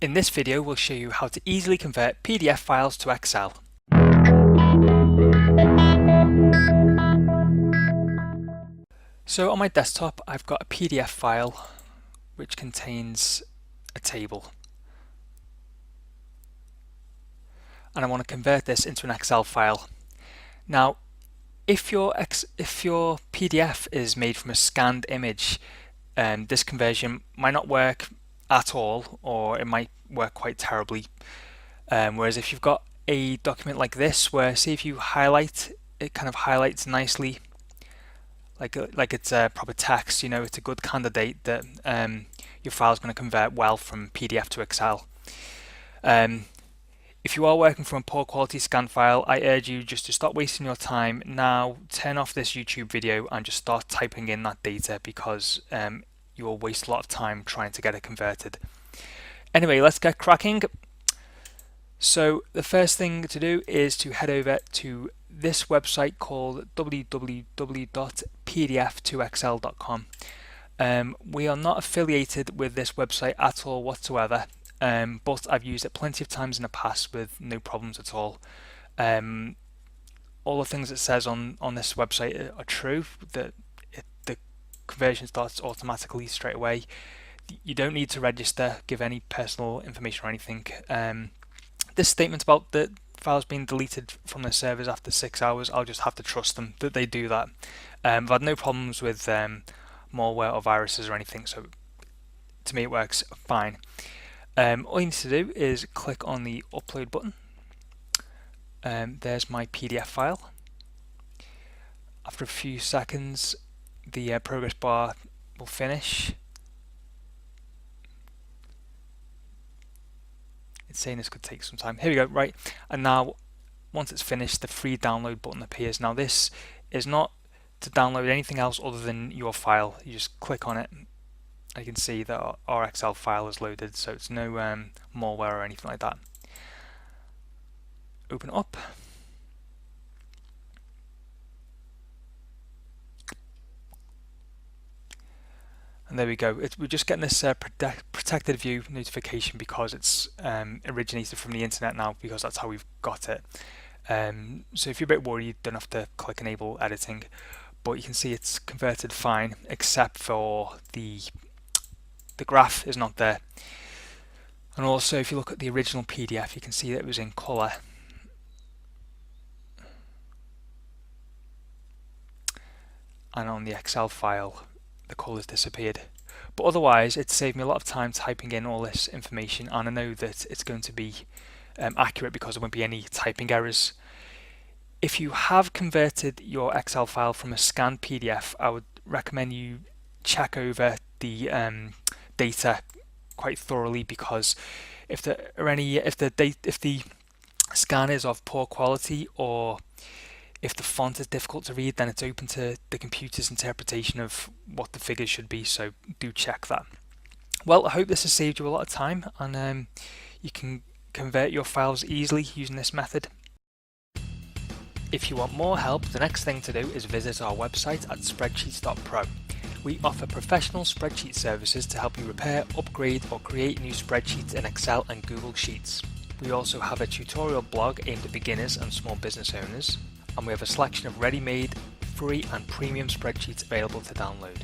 In this video, we'll show you how to easily convert PDF files to Excel. So on my desktop, I've got a PDF file which contains a table. And I want to convert this into an Excel file. Now, if your PDF is made from a scanned image, this conversion might not work at all, or it might work quite terribly. Whereas if you've got a document like this, where see if you highlight, it kind of highlights nicely, like it's proper text. You know, it's a good candidate that your file is going to convert well from PDF to Excel. If you are working from a poor quality scan file, I urge you just to stop wasting your time now, turn off this YouTube video and just start typing in that data, because you will waste a lot of time trying to get it converted. Anyway, let's get cracking. So the first thing to do is to head over to this website called www.pdf2excel.com. We are not affiliated with this website at all whatsoever, but I've used it plenty of times in the past with no problems at all. All the things it says on this website are true, that the conversion starts automatically straight away. You don't need to register, give any personal information or anything. This statement about the files being deleted from their servers after 6 hours, I'll just have to trust them that they do that. I've had no problems with malware or viruses or anything, so to me it works fine. All you need to do is click on the upload button. There's my PDF file. After a few seconds, the progress bar will finish. It's saying this could take some time. Here we go, right. And now, once it's finished, the free download button appears. Now this is not to download anything else other than your file. You just click on it, and you can see that our Excel file is loaded, so it's no malware or anything like that. Open it up. And there we go. We're just getting this protected view notification because it's originated from the internet now, because that's how we've got it. So if you're a bit worried, you don't have to click enable editing, but you can see it's converted fine, except for the graph is not there. And also, if you look at the original PDF, you can see that it was in color. And on the Excel file, the colours disappeared. But otherwise, it saved me a lot of time typing in all this information, and I know that it's going to be accurate because there won't be any typing errors. If you have converted your Excel file from a scanned PDF, I would recommend you check over the data quite thoroughly, because if the scan is of poor quality, or if the font is difficult to read, then it's open to the computer's interpretation of what the figures should be, so do check that. Well, I hope this has saved you a lot of time, and you can convert your files easily using this method. If you want more help, the next thing to do is visit our website at Spreadsheets.Pro. We offer professional spreadsheet services to help you repair, upgrade, or create new spreadsheets in Excel and Google Sheets. We also have a tutorial blog aimed at beginners and small business owners, and we have a selection of ready-made, free and premium spreadsheets available to download.